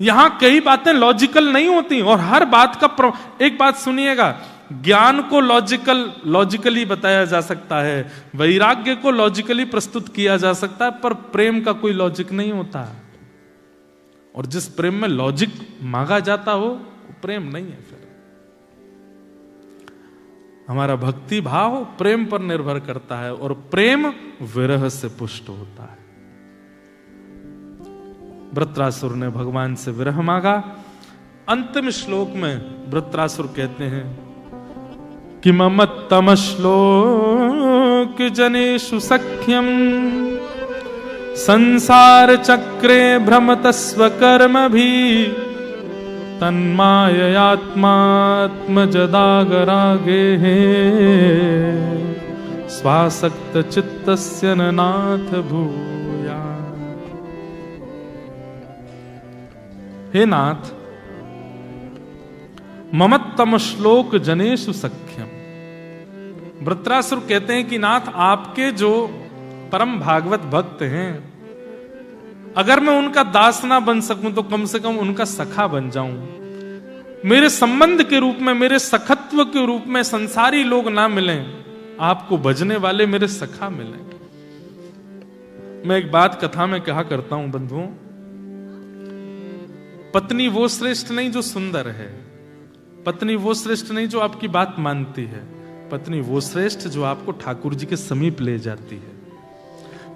यहां कई बातें लॉजिकल नहीं होती, और हर बात का एक बात सुनिएगा, ज्ञान को लॉजिकली बताया जा सकता है, वैराग्य को लॉजिकली प्रस्तुत किया जा सकता है, पर प्रेम का कोई लॉजिक नहीं होता। और जिस प्रेम में लॉजिक मांगा जाता हो वो प्रेम नहीं है। फिर हमारा भक्ति भाव प्रेम पर निर्भर करता है, और प्रेम विरह से पुष्ट होता है। वृत्रासुर ने भगवान से विरह मांगा। अंतिम श्लोक में वृत्रासुर कहते हैं कि ममत्तम श्लोक जनेषु सख्यम संसार चक्रे भ्रमतस्व कर्म भी तन्माययात्मात्मजदागरागे स्वासक्त चित्तस्य न नाथ भूया। हे नाथ, ममत्तम श्लोक जनेषु सख्यम। वृत्रासुर कहते हैं कि नाथ, आपके जो परम भागवत भक्त हैं, अगर मैं उनका दास ना बन सकूं तो कम से कम उनका सखा बन जाऊं। मेरे संबंध के रूप में, मेरे सखत्व के रूप में संसारी लोग ना मिलें, आपको भजने वाले मेरे सखा मिलें। मैं एक बात कथा में कहा करता हूं बंधुओं, पत्नी वो श्रेष्ठ नहीं जो सुंदर है, पत्नी वो श्रेष्ठ नहीं जो आपकी बात मानती है, पत्नी वो श्रेष्ठ जो आपको ठाकुर जी के समीप ले जाती है।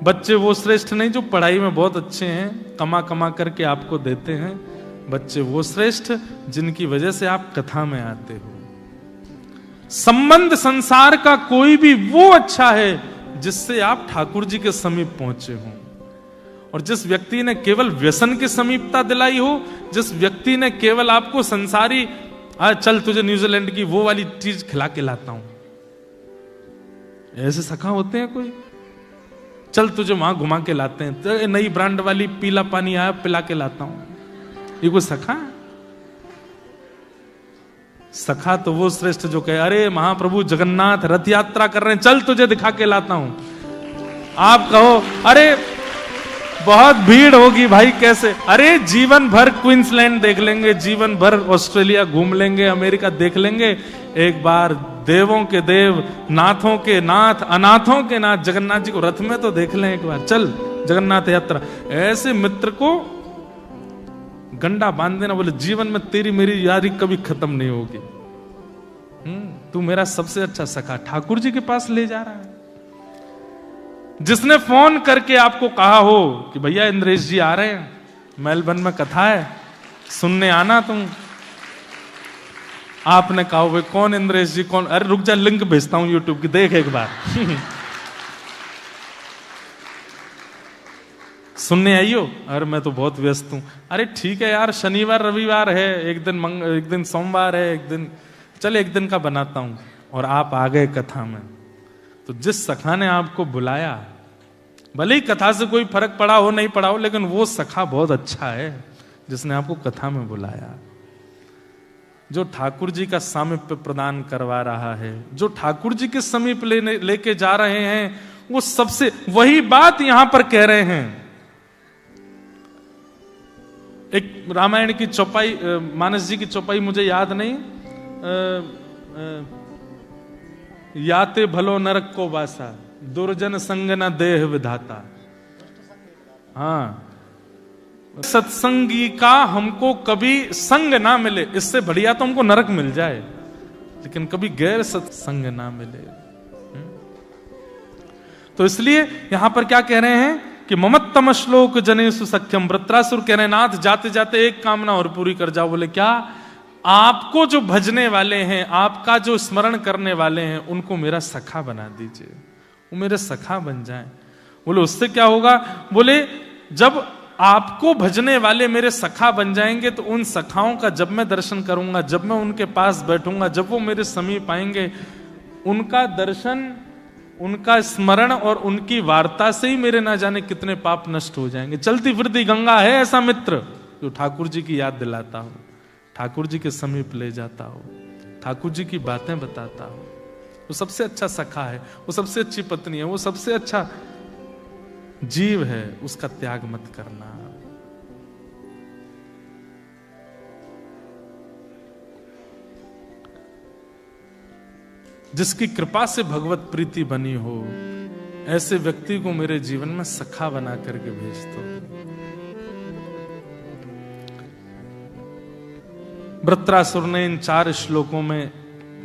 बच्चे वो श्रेष्ठ नहीं जो पढ़ाई में बहुत अच्छे हैं, कमा कमा करके आपको देते हैं। बच्चे वो श्रेष्ठ जिनकी वजह से आप कथा में आते हो। संबंध संसार का कोई भी वो अच्छा है जिससे आप ठाकुर जी के समीप पहुंचे हो। और जिस व्यक्ति ने केवल व्यसन की समीपता दिलाई हो, जिस व्यक्ति ने केवल आपको संसारी चल तुझे न्यूजीलैंड की वो वाली चीज खिला के लाता हूं, ऐसे सखा होते हैं कोई? चल तुझे वहां घुमा के लाते हैं, तो नई ब्रांड वाली पीला पानी आया पिला के लाता हूं, ये कोई सखा है? सखा तो वो श्रेष्ठ जो कहे, अरे महाप्रभु जगन्नाथ रथ यात्रा कर रहे हैं, चल तुझे दिखा के लाता हूं। आप कहो अरे बहुत भीड़ होगी भाई, कैसे? अरे जीवन भर क्वींसलैंड देख लेंगे, जीवन भर ऑस्ट्रेलिया घूम लेंगे, अमेरिका देख लेंगे, एक बार देवों के देव, नाथों के नाथ, अनाथों के नाथ जगन्नाथ जी को रथ में तो देख लें एक बार, चल जगन्नाथ यात्रा। ऐसे मित्र को गंडा बांध देना, बोले जीवन में तेरी मेरी यारी कभी खत्म नहीं होगी, तू मेरा सबसे अच्छा सखा, ठाकुर जी के पास ले जा रहा है। जिसने फोन करके आपको कहा हो कि भैया इंद्रेश जी आ रहे हैं, मेलबर्न में कथा है, सुनने आना तुम। आपने कहा भाई कौन इंद्रेश जी कौन? अरे रुक जा, लिंक भेजता हूं यूट्यूब की, देख एक बार। सुनने आइयो? अरे मैं तो बहुत व्यस्त हूं। अरे ठीक है यार, शनिवार रविवार है, एक दिन सोमवार है, एक दिन का बनाता हूं। और आप आ गए कथा में, तो जिस सखा ने आपको बुलाया, भले ही कथा से कोई फर्क पड़ा हो नहीं पड़ा हो, लेकिन वो सखा बहुत अच्छा है जिसने आपको कथा में बुलाया, जो ठाकुर जी का सामीप्य प्रदान करवा रहा है, जो ठाकुर जी के समीप लेके जा रहे हैं, वो सबसे वही बात यहां पर कह रहे हैं। एक रामायण की चौपाई, मानस जी की चौपाई मुझे याद नहीं, याते भलो नरक को वासा, दुर्जन संग न देह विधाता। हाँ, सत्संगी का हमको कभी संग ना मिले, इससे बढ़िया तो हमको नरक मिल जाए, लेकिन कभी गैर सत्संग ना मिले। तो इसलिए यहां पर क्या कह रहे हैं कि ममत्तम श्लोक जनेषु सख्यम। वृत्रासुर कह रहे हैं नाथ, जाते जाते एक कामना और पूरी कर जाओ। बोले क्या? आपको जो भजने वाले हैं, आपका जो स्मरण करने वाले हैं, उनको मेरा सखा बना दीजिए, वो मेरे सखा बन जाएं। बोले उससे क्या होगा? बोले जब आपको भजने वाले मेरे सखा बन जाएंगे, तो उन सखाओं का जब मैं दर्शन करूंगा, जब मैं उनके पास बैठूंगा, जब वो मेरे समीप आएंगे, उनका दर्शन, उनका स्मरण और उनकी वार्ता से ही मेरे ना जाने कितने पाप नष्ट हो जाएंगे। चलती फिरती गंगा है ऐसा मित्र जो ठाकुर जी की याद दिलाता हो, ठाकुर जी के समीप ले जाता हो, ठाकुर जी की बातें बताता हो। वो सबसे अच्छा सखा है, वो सबसे अच्छी पत्नी है, वो सबसे अच्छा जीव है, उसका त्याग मत करना। जिसकी कृपा से भगवत प्रीति बनी हो, ऐसे व्यक्ति को मेरे जीवन में सखा बना करके भेज दो। वृत्रासुर ने इन 4 श्लोकों में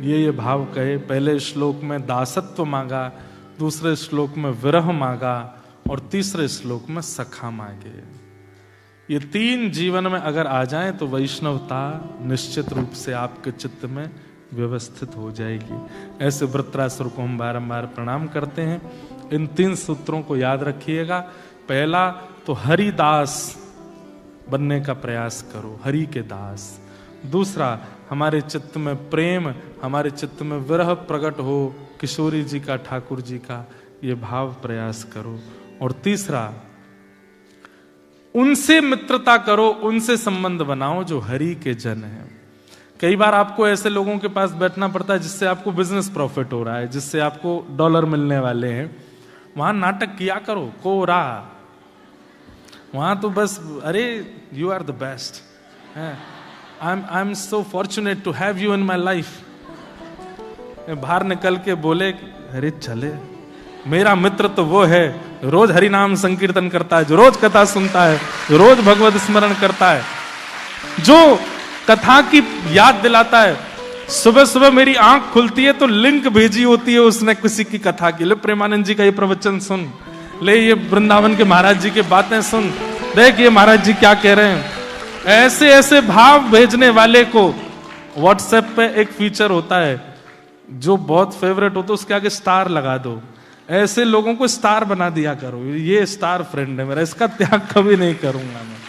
ये भाव कहे। पहले श्लोक में दासत्व मांगा, दूसरे श्लोक में विरह मांगा और तीसरे श्लोक में सखा मांगे। ये 3 जीवन में अगर आ जाएं तो वैष्णवता निश्चित रूप से आपके चित्त में व्यवस्थित हो जाएगी। ऐसे वृत्रासुर को हम बारंबार प्रणाम करते हैं। इन 3 सूत्रों को याद रखिएगा। पहला तो हरिदास बनने का प्रयास करो, हरि के दास। दूसरा, हमारे चित्त में प्रेम, हमारे चित्त में विरह प्रकट हो, किशोरी जी का, ठाकुर जी का, ये भाव प्रयास करो। और तीसरा, उनसे मित्रता करो, उनसे संबंध बनाओ जो हरि के जन हैं। कई बार आपको ऐसे लोगों के पास बैठना पड़ता है जिससे आपको बिजनेस प्रॉफिट हो रहा है, जिससे आपको डॉलर मिलने वाले हैं। वहां नाटक किया करो, कोरा। वहां तो बस अरे you are the best, I am so fortunate to have you in my life. बाहर निकल के बोले अरे चले, मेरा मित्र तो वो है रोज हरि नाम संकीर्तन करता है, जो रोज कथा सुनता है, जो रोज भगवत स्मरण करता है, जो कथा की याद दिलाता है। सुबह सुबह मेरी आंख खुलती है तो लिंक भेजी होती है उसने किसी की कथा की। ले प्रेमानंद जी का ये प्रवचन सुन, ले ये वृंदावन के महाराज जी की बातें सुन, देख ये महाराज जी क्या कह रहे हैं। ऐसे ऐसे भाव भेजने वाले को व्हाट्सएप पे एक फीचर होता है जो बहुत फेवरेट होता है, उसके आगे स्टार लगा दो। ऐसे लोगों को स्टार बना दिया करो, ये स्टार फ्रेंड है मेरा, इसका त्याग कभी नहीं करूंगा मैं।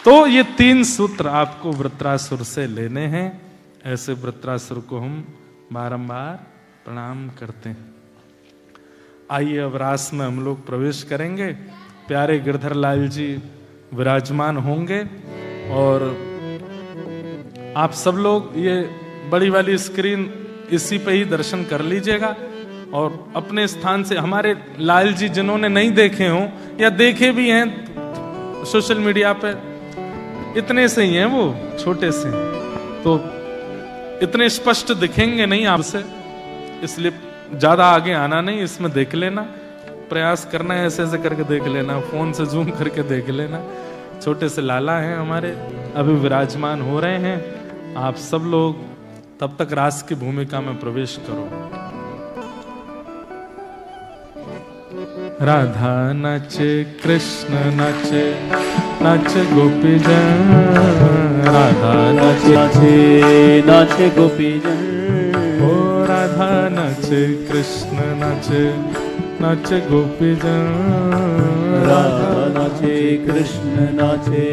तो ये 3 सूत्र आपको वृत्रासुर से लेने हैं। ऐसे वृत्रासुर को हम बारंबार प्रणाम करते हैं। आइए अब रास में हम लोग प्रवेश करेंगे। प्यारे गिरधर लाल जी विराजमान होंगे और आप सब लोग ये बड़ी वाली स्क्रीन इसी पे ही दर्शन कर लीजिएगा। और अपने स्थान से हमारे लाल जी जिन्होंने नहीं देखे हों या देखे भी हैं सोशल मीडिया पे, इतने से ही हैं, वो छोटे से, तो इतने स्पष्ट दिखेंगे नहीं आपसे, इसलिए ज्यादा आगे आना नहीं, इसमें देख लेना, प्रयास करना है ऐसे ऐसे करके देख लेना, फोन से जूम करके देख लेना। छोटे से लाला हैं हमारे, अभी विराजमान हो रहे हैं। आप सब लोग तब तक रास की भूमिका में प्रवेश करो। राधा नाचे, कृष्ण नाचे, नाचे गोपी जन। राधा नाचे, नाचे, नाचे गोपी जन। ओ राधा नाचे, कृष्ण नाचे, नाचे गोपी जन। राधा नाचे, कृष्ण नाचे,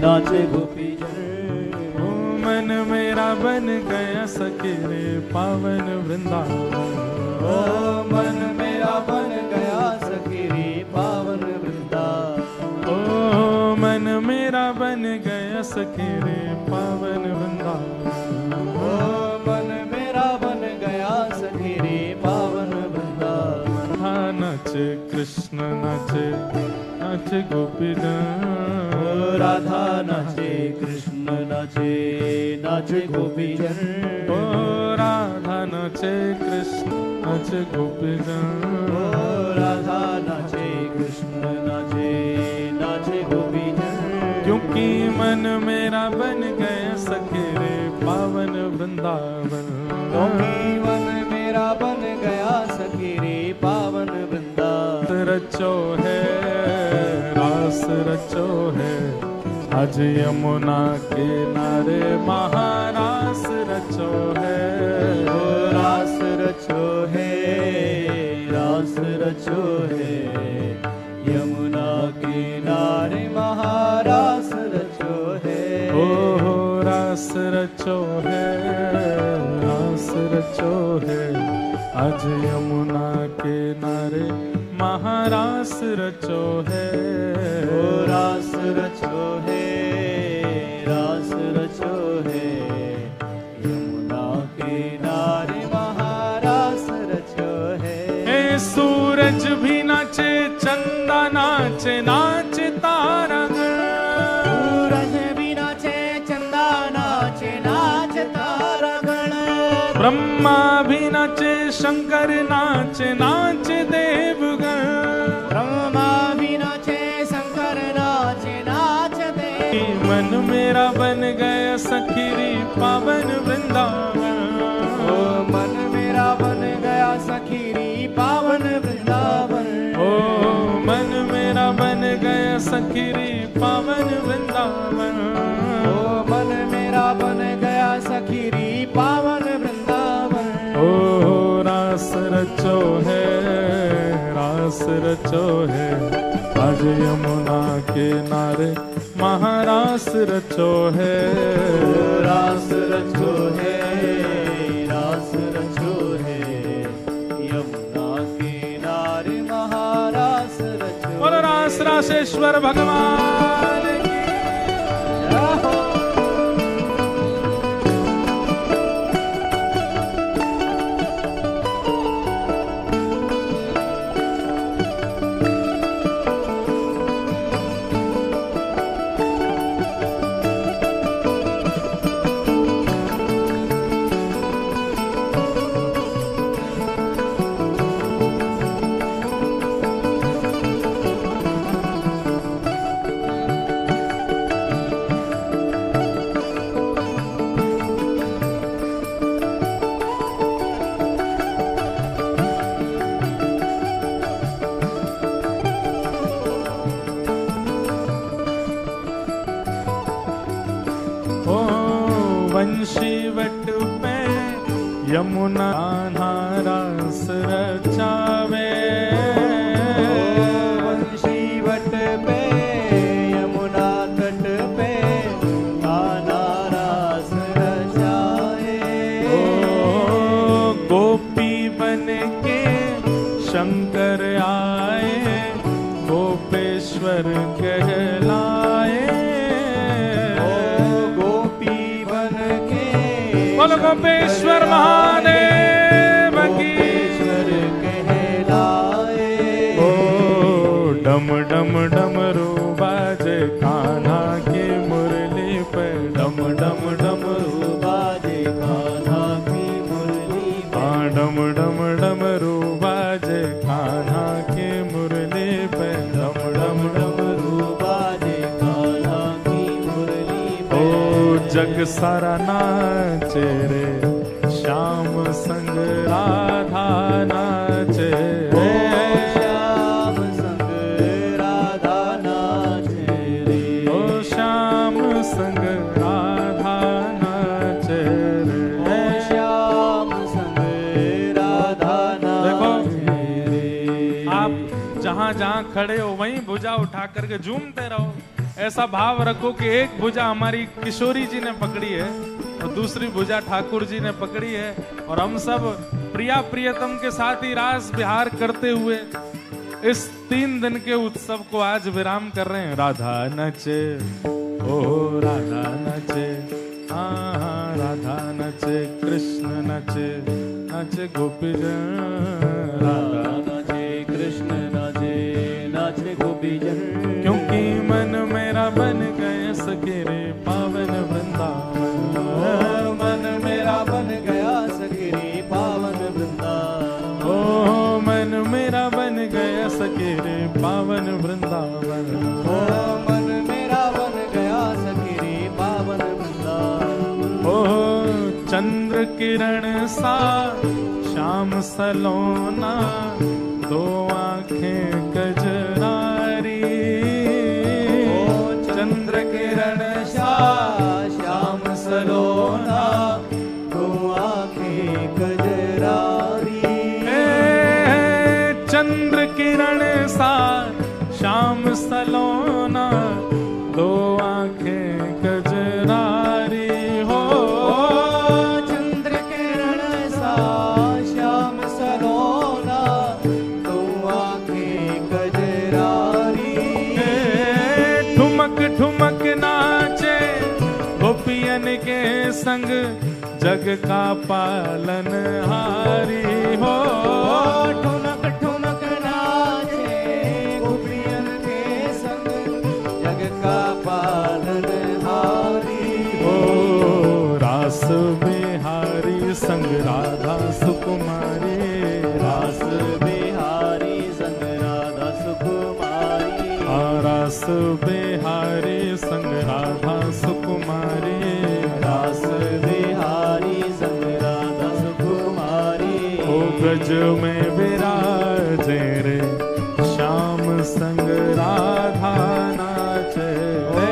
नाचे गोपी जन। ओ मन मेरा बन गया सखी रे पावन वृंदावन। ओ मन मेरा बन गया सखी रे पावन वृंदावन। ओ मन मेरा बन गया सखी रे पावन वृंदावन। ओ मन मेरा बन गया सखी रे पावन वृंदावन। राधा नाचे, कृष्ण नाचे, नाचे गोपी जन। राधा नाचे, कृष्ण नाचे, नाचे गोपी जन। ओ राधा नाचे, कृष्ण नाचे गोपी जन। ओ राधा नाचे, कृष्ण नाचे, नाचे गोपी जन। क्योंकि मन मेरा बन गया सखी रे पावन वृंदावन। क्योंकि मन मेरा बन गया सखी रे पावन वृंदावन। रचो है रास रचो है, आज यमुना के नारे महारास रचो है। ओ रास रचो है, रास रचो है, यमुना किनारे महारास रचो है। ओ रास रचो है, रास रचो है, आज यमुना किनारे महारास रचो है। ओ रास रचो है, रास रचो है, यमुना किनारे महारास रचो है। ए सूरज भी नाचे, चंदा नाचे, नाचे तारागण। सूरज भी नाचे, चंदा नाचे, नाचे तारागण। ब्रह्मा भी नाचे शंकर नाचे नाचे देवगण, ब्रह्मा भी नाचे शंकर नाचे नाचे देव। मन मेरा बन गया सखीरी पावन वृंदावन, ओ मन मेरा बन गया सखीरी पावन वृंदावन, ओ मन मेरा बन गया सखीरी पावन वृंदावन, ओ मन मेरा बन गया सखीरी पावन वृंदावन। ओ रास रचो है, रास रचो है, आज यमुना के नारे महारास रचो है, रास रचो है, रास रचो है, यमुना किनारे महारास रचो। और रास रासेश्वर भगवान की जय हो। वंशी वट पे यमुना रास रचावे, वंशी वट पे यमुना तट पे कान्हा रास रचाए। ओ गोपी बन के शंकर आए, गोपेश्वर कहलाए, गोपेश्वर महादेव की कहलाए। ओ डम डम डमरू बाजे कान्हा की मुरली पे, डम डम डमरू बाजे कान्हा की मुरली पे, डम डम डमरू बाजे कान्हा की मुरली पे, डम डम डमरू बाजे कान्हा की मुरली पे। ओ जग सारा नाचे रे, श्याम संग राधा नाचे, श्याम संग राधा नाचे रे, ओ श्याम संग राधा नाचे रे, ओ श्याम संग राधा नाचे रे। आप जहाँ जहाँ खड़े हो वहीं भुजा उठा करके झूमते रहो। ऐसा भाव रखो कि एक भुजा हमारी किशोरी जी ने पकड़ी है और दूसरी भुजा ठाकुर जी ने पकड़ी है, और हम सब प्रिया प्रियतम के साथ ही रास विहार करते हुए इस 3 दिन के उत्सव को आज विराम कर रहे हैं। राधा नचे, ओ राधा नचे, हाँ राधा नचे, कृष्ण नचे, नचे गोपीजन, राधा नाचे कृष्ण नाचे, नाचे गोपीजन। क्योंकि मन मेरा बन गए सखे रे पावन वृंदावन, मन मेरा बन गया सखी रे पावन वृंदावन, ओ मन मेरा बन गया सखे रे पावन वृंदावन, ओ मन मेरा बन गया सखी रे पावन वृंदावन। ओ चंद्र किरण सा श्याम सलोना, 2 आँखें कजरारी, चंद्र किरण सा श्याम सलोना, 2 आँखें कजरारी। चंद्र किरण सा श्याम सलोना, 2 आँखें कजरारी हो, चंद्र किरण सा श्याम सलोना, 2 आँखें कजरारी। ठुमक ठुमक नाचे गोपियन के संग, जग का पालन हारी हो, ठुमक ठुमक नाचे गोपियन के संग, जग का पालन हारी हो। रास बिहारी संग राधा सुकुमारी, रास बिहारी संग राधा सुकुमारी, रास बिहारी संग राधा सुकुमारी, रास बिहारी संग राधा सुकुमारी। ओ ब्रज में विराजे रे श्याम संग राधा नाचे, ओ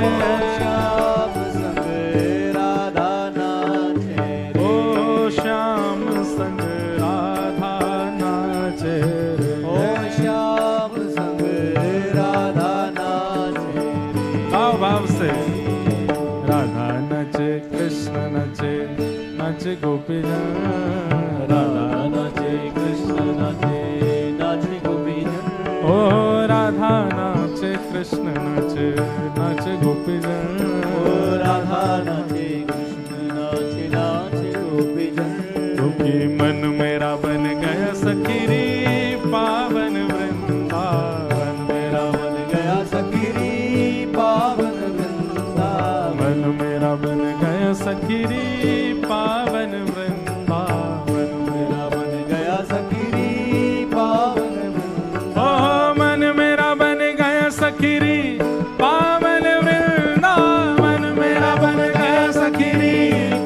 श्याम संग राधा नाचे रे, ओ श्याम संग राधा नाचे रे, ओ श्याम संग राधा नाचे रे। भाव भाव से राधा नचे कृष्ण नचे, नचे गोपीजन, राधा नाचे कृष्ण नाचे, नाचे गोपीजन। ओ राधा नाचे कृष्ण नाचे, नाचे गोपीजन, ओ राधा नाचे कृष्ण नाचे, नाचे गोपीजन। क्योंकि मन मेरा बन गया सखी रे पावन वृंदावन, मेरा बन गया सखी रे पावन वृंदावन, मन मेरा बन गया सखी रे पावन वृंदावन, मेरा बन गया सखी रे पावन वृंदावन। ओ मन मेरा बन गया सखी रे पावन वृंदावन, मेरा बन गया सखी रे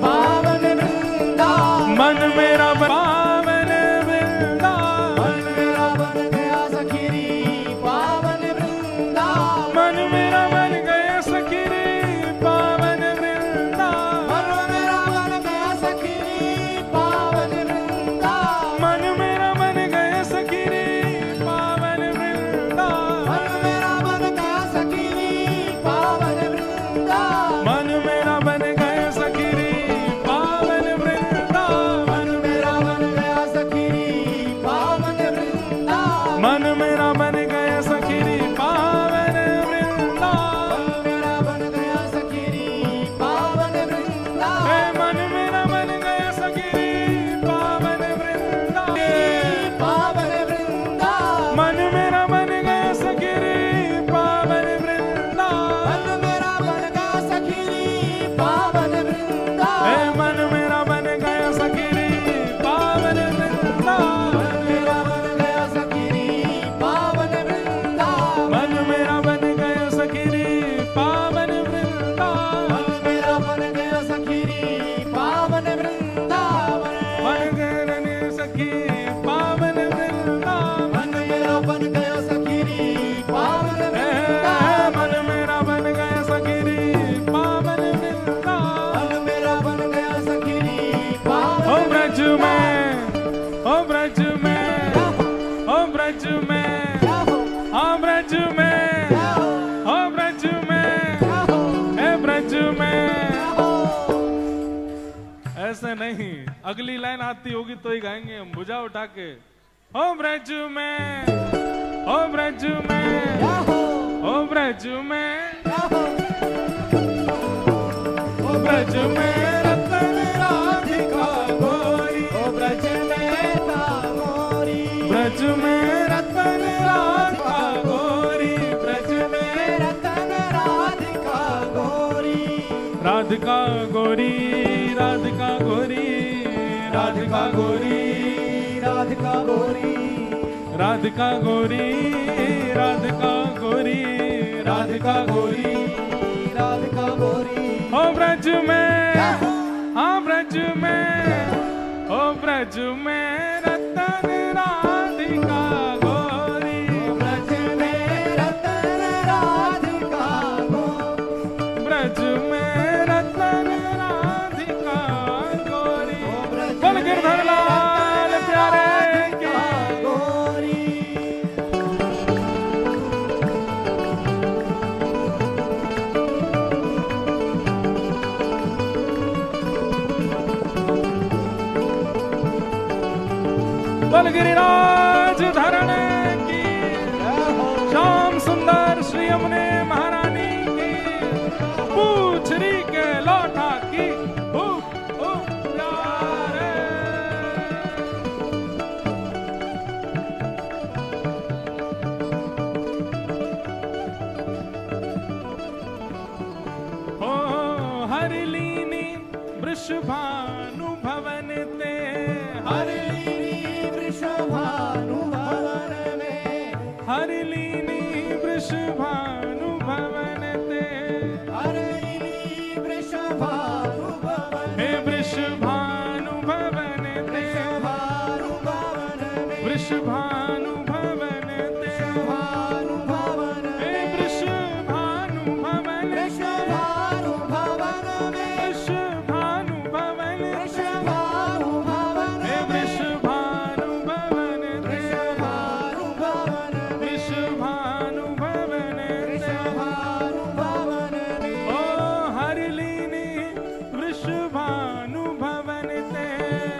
पावन वृंदावन, मन मेरा पावन वृंदावन, मेरा बन गया सखी रे पावन वृंदावन, मन मेरा बन गया सखी रे पावन वृंदावन, मन मेरा बन गया सखी रे पावन वृंदावन, मन मेरा बन गया सखी रे पावन वृंदावन, मन मेरा बन गया सखी रे पावन वृंदावन, मेरा बन गया सखी रे पावन वृंदावन, हे मन मेरा बन गया सखी रे पावन वृंदावन, पावन वृंदावन, मन मेरा बन गया सखी रे पावन वृंदावन, मन मेरा बन गया सखी रे पावन वृंदावन, हे मन मेरा बन गया सखी रे पावन वृंदावन, मेरा बन गया सखी रे पावन वृंदावन, मन मेरा बन गया सखी रे पावन वृंदावन, मेरा बन गया सखी रे पावन वृंदावन, मन गए सखी पावन वृंदावन, मन मेरा बन गया सखी रे पावन वृंदावन, मन मेरा बन गया सखी रे पावन वृंदावन, मन मेरा बन गया सखी रे पावन। ओ ब्रज में, ओ ब्रज में, ओ ब्रज में, ओ ब्रज में, ओ ब्रज में, ए ब्रज में। ऐसे नहीं, अगली लाइन आती होगी तो ही गाएंगे हम, भुजा उठा के। ओ ब्रज में, ओ ब्रज में, ओ ब्रज में, ओ ब्रज में रतन राधिका गोरी, ओ ब्रज में कामोरी, ब्रज में रतन राधिका गोरी, ब्रज में रतन राधिका गोरी, राधिका गोरी, राधिका गोरी, राधिका गोरी, राधिका गोरी, राधिका गोरी, राधिका गोरी, राधिका गोरी, राधिका गोरी। ओ ब्रज में, हाँ ब्रज में, ओ ब्रज में रतन राधिका गोरी, ब्रज में रतन राधिका गोरी, ब्रज में रतन राधिका गोरी। बोल गिरधर लाल प्यारे की। गोरी। बोल गिरिराज धरण की, श्याम सुंदर श्री यमुने महारानी की, पूछरी के लौटा की, प्यारे। ओ हरिलीनी वृषभानु भवन ते हरिलीनी वृषभानु भवन में, हरिलीनी वृषभानु भवन ते, हरिलीनी वृषभानु भवन, हे वृषभानु भवन ते, वृषभानु भवन में, वृषभानु भवन ते, वृषभानु भवन हे में, वृषभानु भवन, वृषभानु भवन में, वृषभानु भवन, वृषभानु भवन हे में, वृषभानु भवन ते, वृषभानु भवन में, वृषभानु भवन ते, वृषभानु भवन में, ओ हरिलीनी वृषभानु भवन ते,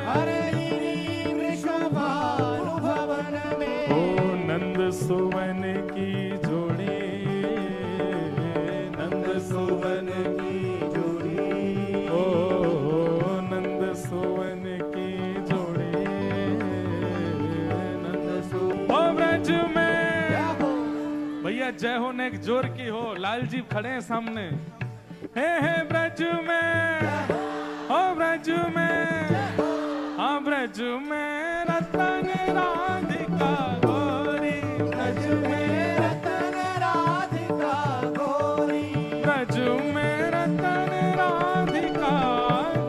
हरिलीनी वृषभानु भवन में, ओ नंद सुवन की जोड़ी, नंद सुवन की जोड़ी, ओ नंद सुवन की जोड़ी, नंद सु ओ ब्रज में जय हो, भैया जय हो ने एक जोर की हो। लाल जी खड़े हैं सामने, हे ब्रज में, ओ ब्रज में, हाँ ब्रज में रतन राधिका गौरी, ब्रज में रतन राधिका गौरी, ब्रज में रतन राधिका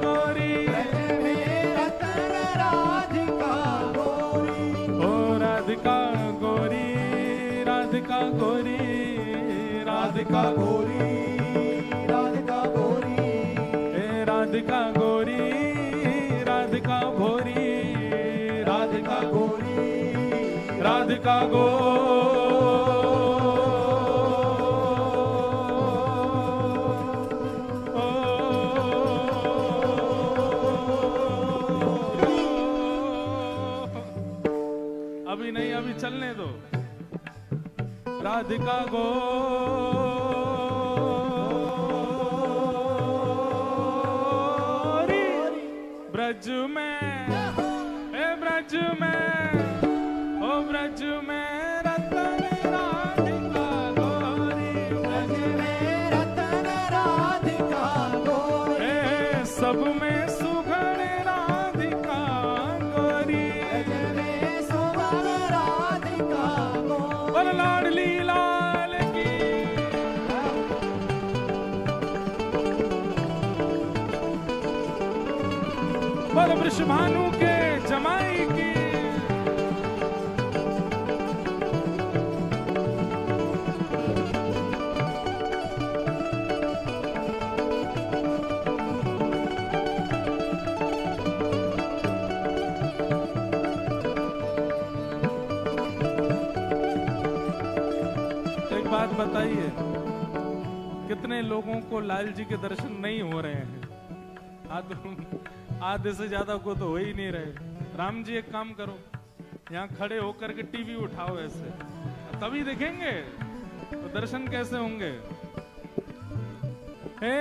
गौरी, ब्रज में रतन राधिका गौरी, ओ राधिका गौरी, राधिका गौरी, राधिका गौरी, राधिका गौरी, हे राधिका गौरी, राधिका गौरी, राधिका गौरी, राधिका गो अभी नहीं, अभी चलने दो। राधिका गोरी ब्रज में, हे ब्रज में, ओ ब्रज में रतन राधिका गौरी, ब्रज में रतन राधिका गौरी, हे सब में सुघड़ राधिका गौरी, ब्रज में सुवर्ण राधिका गौरी, पर लाडली लाल की, पर वृषभानु के जमाई की, एक बात बताइए, कितने लोगों को लाल जी के दर्शन नहीं हो रहे हैं? आधे से ज्यादा को तो हो ही नहीं रहे। राम जी एक काम करो, यहाँ खड़े होकर के टीवी उठाओ ऐसे, तभी देखेंगे तो दर्शन कैसे होंगे। हे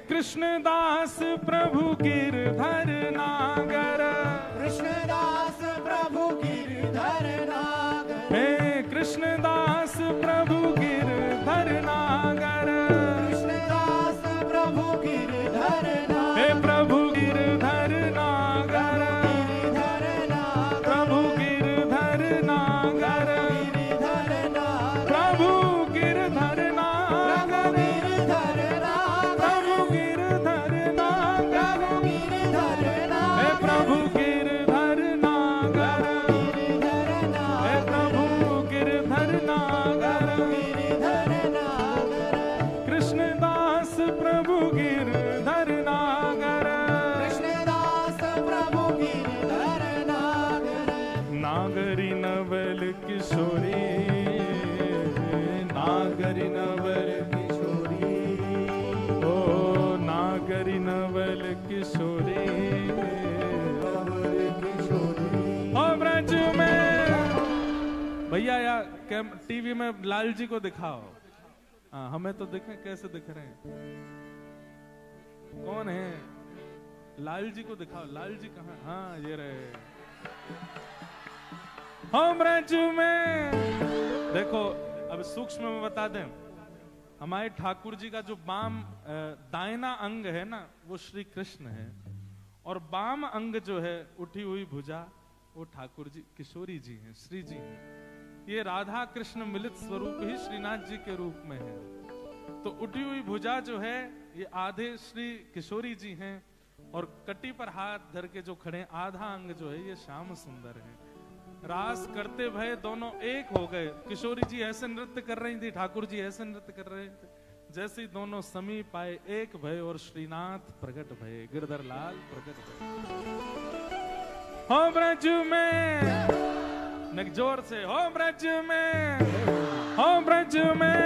कृष्णदास प्रभु गिरधर नागर, कृष्णदास प्रभु गिरधर नागर, हे कृष्णदास प्रभु गिरधर नागर, कृष्णदास प्रभु गिरधर नागर, हे प्रभु गिरधर नागर, गिरधर नागर, प्रभु गिरधर नागर, गिरधर नागर, प्रभु गिरधर नागर, गिरधर नागर, प्रभु गिरधर नागर, गिरधर हे नागर, प्रभु गिरधर नागर, गिरधर नागर, हे प्रभु गिरधर नागर, गिरधर नागर, कृष्णदास प्रभु गिरधर नागर, कृष्णदास प्रभु गिरधर नागर, नागरी नवल किशोरी, नागरी नवल किशोरी, ओ नागरी नवल किशोरी, नवल किशोरी, ओ ब्रज में भैया या टीवी में लाल जी को दिखाओ। हाँ हमें तो देखें कैसे दिख रहे हैं, कौन है? लाल जी को दिखाओ। लाल जी कहाँ? हाँ ये रहे। हम ब्रज में देखो, अब सूक्ष्म में बता दें, हमारे ठाकुर जी का जो बाम दाहिना अंग है ना, वो श्री कृष्ण है, और वाम अंग जो है उठी हुई भुजा वो ठाकुर जी किशोरी जी हैं, श्री जी हैं। ये राधा कृष्ण मिलित स्वरूप ही श्रीनाथ जी के रूप में है। तो उठी हुई भुजा जो है ये आधे श्री किशोरी जी हैं और कटी पर हाथ धर के जो खड़े आधा अंग जो है ये श्याम सुंदर है। रास करते भय दोनों एक हो गए। किशोरी जी ऐसे नृत्य कर रही थी, ठाकुर जी ऐसे नृत्य कर रहे थे, जैसे ही दोनों समीप आए एक भय और श्रीनाथ प्रकट भय, गिरधर लाल प्रकट भय। हो ब्रज में नक जोर से, हो ब्रज में, हो ब्रज में,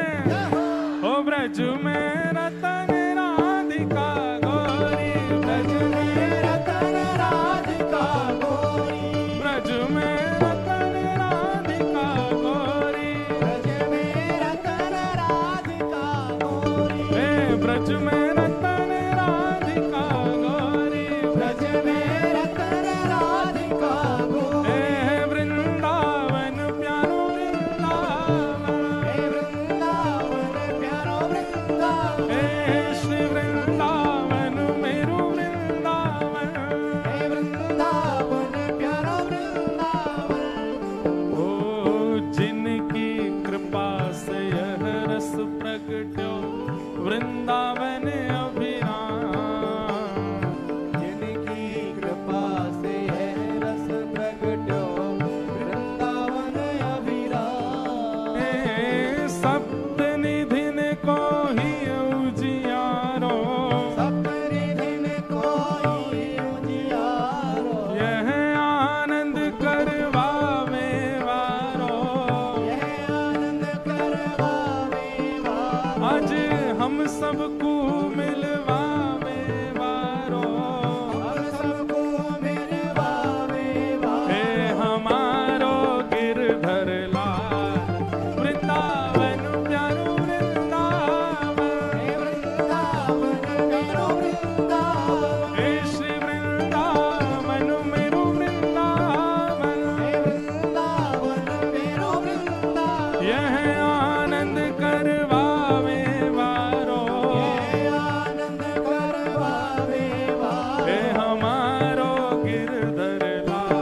हो ब्रज में रतन राधिका गोरी, ब्रज में रतन राधिका गोरी, ब्रज में रतन राधिका गोरी, ब्रज में रतन राधिका गोरी, ब्रज में रतन राधिका गोरी, ब्रज में रतन राधिका गोरी, वृंदावन प्यारो वृंदावन, वृंदावन प्यारो वृंदावन, श्री वृंदावन मेरो वृंदावन, वृंदावन प्यारो वृंदावन। ओ जिनकी कृपा से यह रस प्रगट्यो वृंदावन अभिराम, जिनकी कृपा से यह रस प्रगट्यो वृंदावन अभिराम। सप्त निधिन को ही उजियारो, सप्त निधिन को ही उजियारो, यह आनंद करवावे वारो, यह आनंद करवावे वारो, आज हम सबको मिलवावे वारो, हम सबको मिलवावे वारो, हमारो गिरधर लाल वृंदावन प्यारो वृंदावन, वृंदावन प्यारो वृंदावन, श्री वृंदावन मेरो वृंदावन, वृंदावन मेरो वृंदावन, यह आनंद करवावे वारो, यह आनंद करवावे वारो, हमारो गिरधर लाल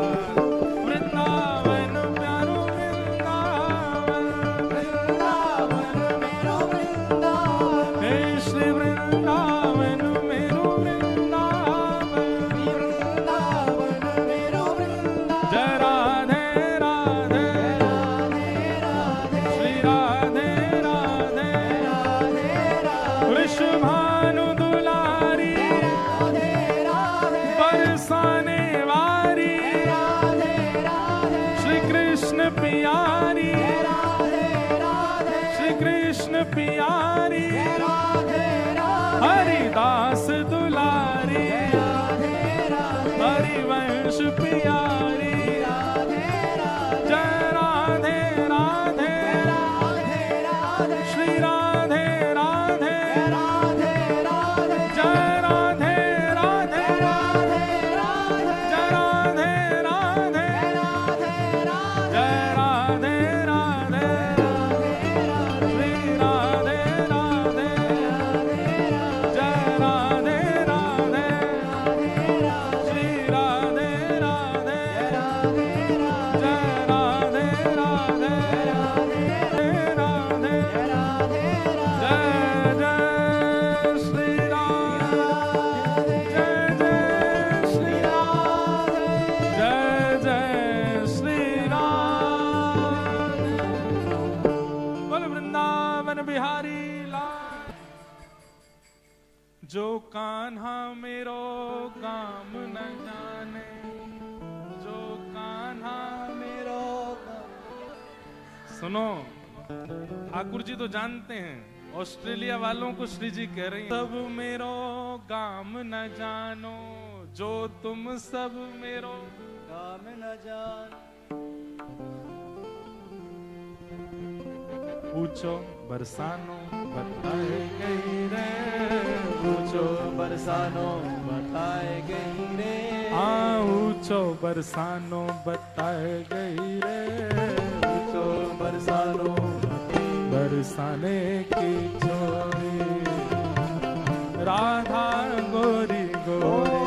वृंदावन प्यारो वृंदावन, वृंदावन मेरो वृंदावन, श्री वृंदावन मेरो वृंदावन, वृंदावन मेरो वृंदावन। जय राधे राधे राधे राधे, श्री राधे राधे राधे राधे, वृषभानु दुलारी राधे राधे, बरसाने वारी राधे राधे, श्री कृष्ण पियारी राधे राधे, श्री कृष्ण पियारी राधे राधे, हरिदास दुलारी राधे राधे, हरिवंश पियारी राधे राधे, जय राधे राधे राधे राधे, श्री राधे राधे राधे राधे, जय राधे राधे राधे राधे, जय राधे राधे राधे राधे, जय राधे राधे राधे, श्री राधे राधे राधे, जय राधे राधे राधे, श्री राधे राधे राधे, जय राधे राधे राधे राधे, जय जय श्री राधे, जय जय श्री राधे, जय जय श्री राधे। बोल वृंदावन बिहारी लाल। जो कान्हा मेरो काम न जाने, जो कान्हा मेरो सुनो, ठाकुर जी तो जानते हैं, ऑस्ट्रेलिया वालों को श्री जी कह रही हैं, सब मेरो काम न जानो, जो तुम सब मेरो काम न जान, पूछो बरसानो बताए गई रे, पूछो बरसानो बताए गई रे, पूछो बरसानो बताए गई रे, पूछो बरसानो बरसाने की छोरी राधा गोरी गोरी,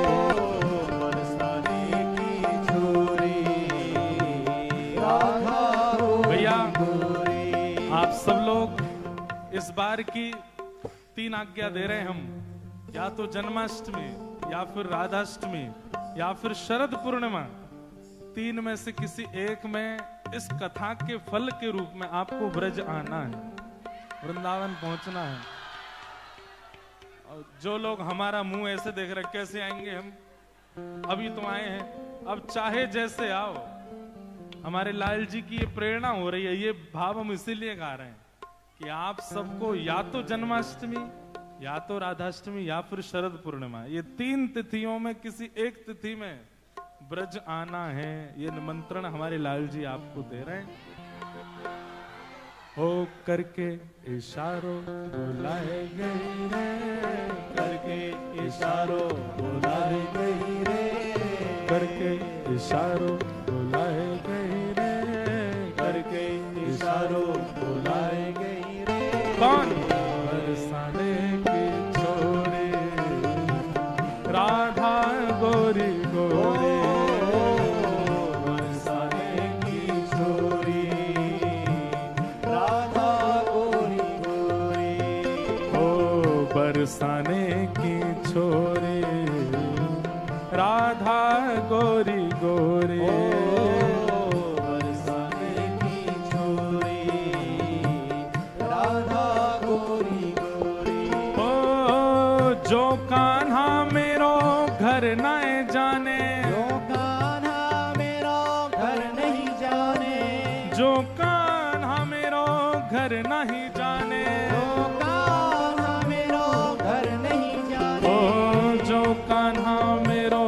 इस बार की 3 आज्ञा दे रहे हैं हम, या तो जन्माष्टमी या फिर राधाष्टमी या फिर शरद पूर्णिमा, 3 में से किसी एक में इस कथा के फल के रूप में आपको ब्रज आना है, वृंदावन पहुंचना है। और जो लोग हमारा मुंह ऐसे देख रहे कैसे आएंगे हम, अभी तो आए हैं, अब चाहे जैसे आओ। हमारे लाल जी की ये प्रेरणा हो रही है, ये भाव हम इसीलिए गा रहे हैं कि आप सबको या तो जन्माष्टमी या तो राधाष्टमी या फिर शरद पूर्णिमा, ये 3 तिथियों में किसी एक तिथि में ब्रज आना है। ये निमंत्रण हमारे लाल जी आपको दे रहे हैं। हो करके इशारों बुलाए गई रे, करके इशारों बुलाए गई रे, करके इशारों बुलाए गई रे, करके इशारों बुलाए गई रे। कौन? बरसाने की छोरी राधा गोरी गोरी, बरसाने की छोरी राधा गोरी गोरी। ओ बरसाने की छोरी राधा गोरी गोरी, बरसाने की छोरी राधा गोरी गोरी। ओ जो कान्हा मेरो घर न जाने, जो कान्हा मेरो घर नहीं जाने, जो कान्हा मेरो घर नहीं जाने, जो कान्हा मेरो घर नहीं जाने, ओ जो कान्हा मेरो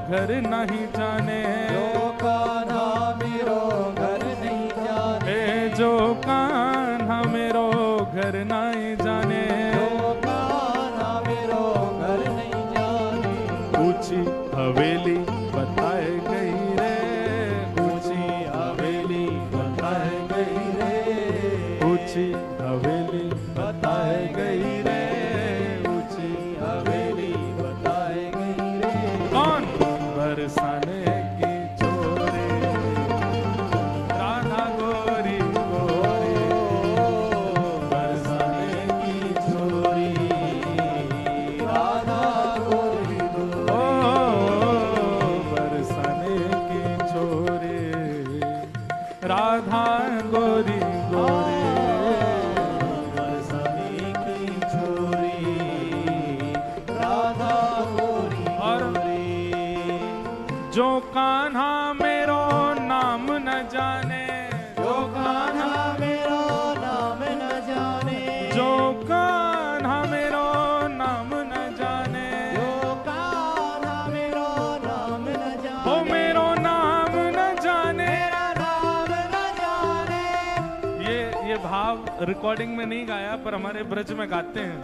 घर नहीं जाने, जो कान्हा मेरो घर नहीं जाने, ए जो कान्हा मेरो घर नहीं जाने, जो कान्हा मेरो घर नहीं जाने। ऊंची हवेली बताए गई रे, ऊंची हवेली बताए गई रे, ऊंची हवेली बताए गई रे, ऊंची हवेली बताए गई रे। कौन? बरसाने की छोरी राधा गोरी गोरी, बरसाने की छोरी राधा गोरी गोरी। ओ बरसाने की छोरी राधा गोरी गोरी। बरसाने की छोरी राधा गोरी और गोरी। जो कान्हा मेरो नाम न जाने, जो कान्हा मेरो नाम न जाने, जो कान्हा मेरो नाम न जाने, जो कान्हा मेरो नाम न जाने, ओ मेरो नाम न जाने। मेरा नाम न जाने। ये भाव रिकॉर्डिंग में नहीं गाया पर हमारे ब्रज में गाते हैं।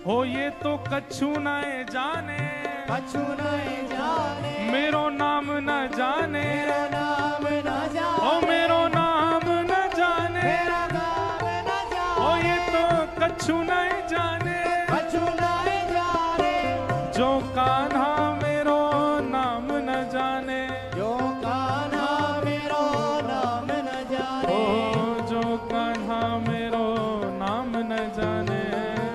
हो ये तो कछु नाए जाने, कछु नहीं जाने, मेरो नाम न जाने, मेरा नाम न जाने, ओ मेरो नाम न जाने, मेरा नाम न जाने, ओ ये तो कछु नहीं जाने, कछु नहीं जाने, जो कान्हा मेरो नाम न जाने, जो कान्हा मेरो नाम न जाने, ओ जो कान्हा मेरो नाम न जाने,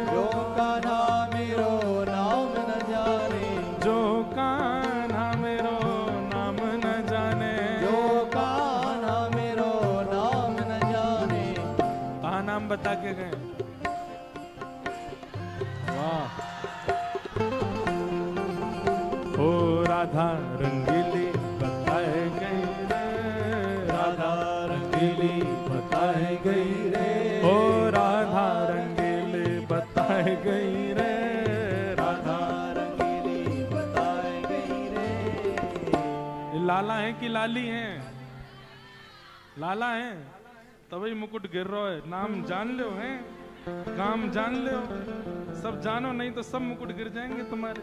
जो कान्हा मेरो नाम न जाने, जो कान्हा मेरो नाम न जाने, जो कान्हा मेरो नाम न जाने। कहाँ नाम बता के गए? वाह। ओ राधा रंगीली बताए गई रे, राधा रंगीली बताए गई रे, ओ राधा रंगीली बताए गई रे, राधा रंगीली बताए गई रे। ये लाला है कि लाली है? लाला है तभी मुकुट गिर रहा है। नाम जान लो है, काम जान लो, सब जानो नहीं तो सब मुकुट गिर जाएंगे तुम्हारे।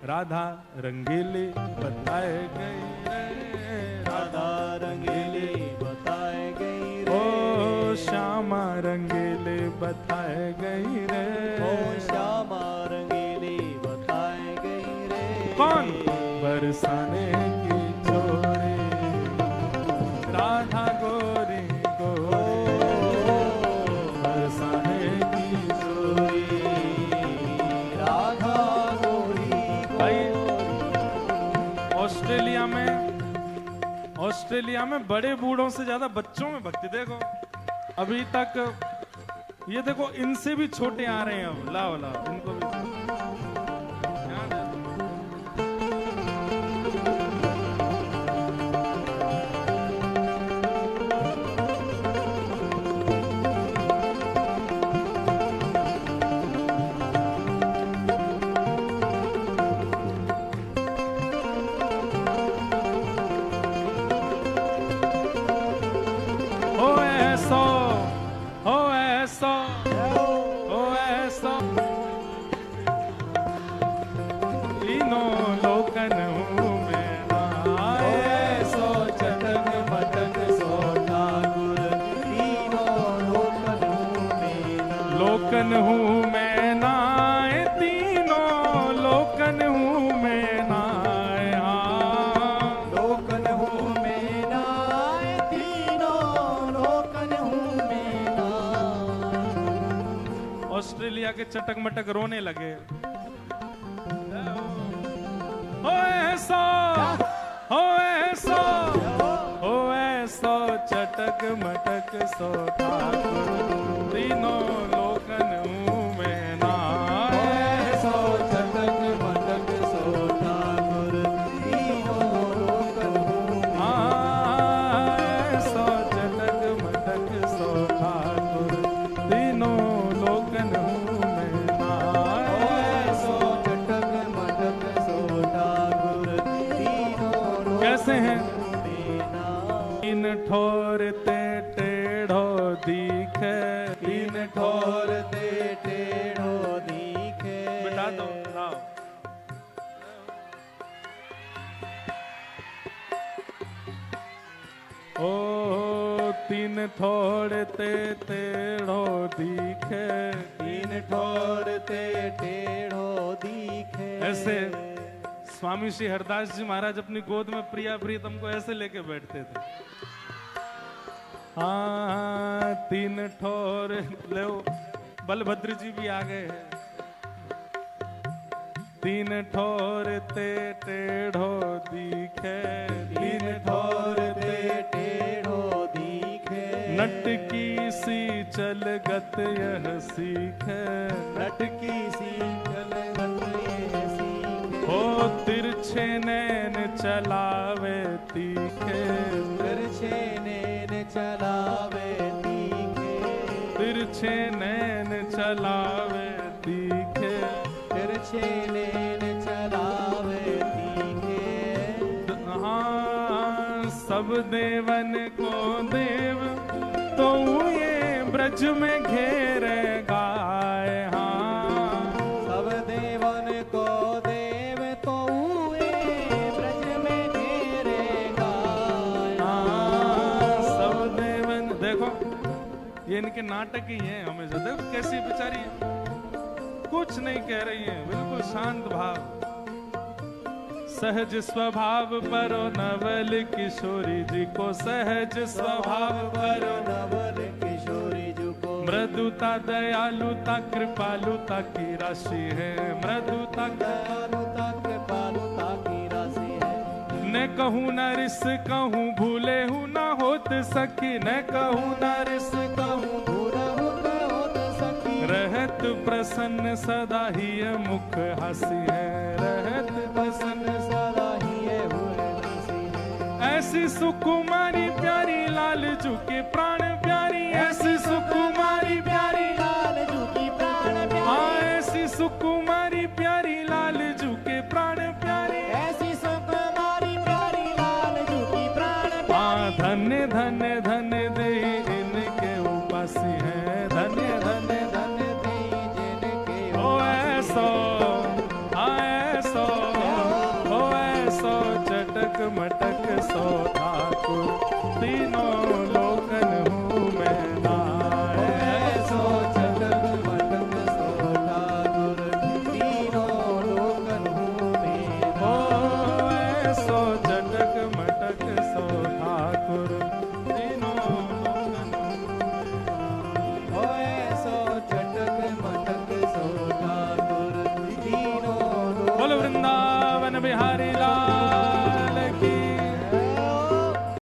राधा रंगीली बताए गई रे, राधा रंगीली बताए गई रे, ओ श्यामा रंगीली बताए गई रे, ओ श्यामा रंगीली बताए गई रे। कौन? बरसाने की छोरी राधा गोरी गोरी, बरसाने की ऑस्ट्रेलिया में बड़े बूढ़ों से ज्यादा बच्चों में भक्ति देखो। अभी तक ये देखो इनसे भी छोटे आ रहे हैं अब, लाओ लाओ इनको भी। लोकन हूँ मैं नाए, तीनों लोकन हूँ मैं नाए। लोकन हूँ मैं नाए, तीनों लोकन हूँ मैं नाए। ऑस्ट्रेलिया के चटक मटक रोने लगे। हो ऐसा, हो ऐसा, हो ऐसा चटक मटक सो ठाकुर, तीनों लोकन हूँ मैं नाए। सो चटक मटक सो ठाकुर, तीनों लोकन हूँ मैं। सो चटक मटक सो ठाकुर, तीनों लोकन हूँ मैं नाए। सो चटक मटक सो ठाकुर, तीनों लोकन कैसे हैं? तीन ठोरते टेढ़ो दिखे, तीन ठोरते टेढ़ो दिखे। बिठा दो लाओ। ओ तीन ठोरते टेढ़ो दिखे, तीन ठोरते टेढ़ो दिखे। ऐसे स्वामी श्री हरदास जी महाराज अपनी गोद में प्रिया प्रीतम को ऐसे लेके बैठते थे। हाँ तीन ठोर लो, बलभद्र जी भी आ गए हैं। तीन ठोर ते टेढ़ो दिखे, तीन ठोरते टेढ़ो दिखे। नटकी सी चलगत यह सीखे, नटकी सी चलगत यह सीखे। हो तिरछे नैन चलावे तीखे, तिरछे नैन चलावे तीखे। तिरछे नैन चलावे तीखे। तिरछे नैन चलावे तीखे। हाँ सब देवन को देव तो ये ब्रज में घेरे गाए। हाँ सब देवन को देव तो ये ब्रज में घेरे गाए। सब देवन देखो ये इनके नाटक ही हैं हमेशा। देखो कैसी बेचारी कुछ नहीं कह रही है, बिल्कुल शांत भाव। सहज स्वभाव परो नवल किशोरी जी को, सहज स्वभाव परो नवल किशोरी जी को। मृदुता दयालुता कृपालुता की राशि है, मृदुता दयालुता कृपालुता की राशि है। न कहूँ न रिस कहूँ भूले हूँ न होत सखी, न कहूँ न रिस कहूँ भूला होत सखी। रहत प्रसन्न सदा ही मुख हंसी है, रहत प्रसन्न सदा ही हुए हंसी है। ऐसी सुकुमारी प्यारी लालजू के प्राण प्यारी, ऐसी सुकुमारी प्यारी लालजू की प्राण प्यारी। हाँ ऐसी सुकुमारी प्यारी लालजू के प्राण प्यारी। ऐसी सुकुमारी प्यारी लालजू की प्राण प्यारी। हाँ धन्य धन्य धन्य दे इनके उपासी है, धन्य धन्य धन्य दे जिनके ओ ऐसो, हाँ ऐसो, ओ ऐसो चटक मटक सो ठाकुर, तीनों लोकन हूँ मैं नाए। ऐसो चटक मटक सो ठाकुर, तीनों लोकन हूँ मैं ओ ऐसो चटक मटक सो ठाकुर, तीनों लोकन ओ ऐसो चटक मटक सो ठाकुर, तीनों लोकन। बोलो वृंदावन बिहारी लाल।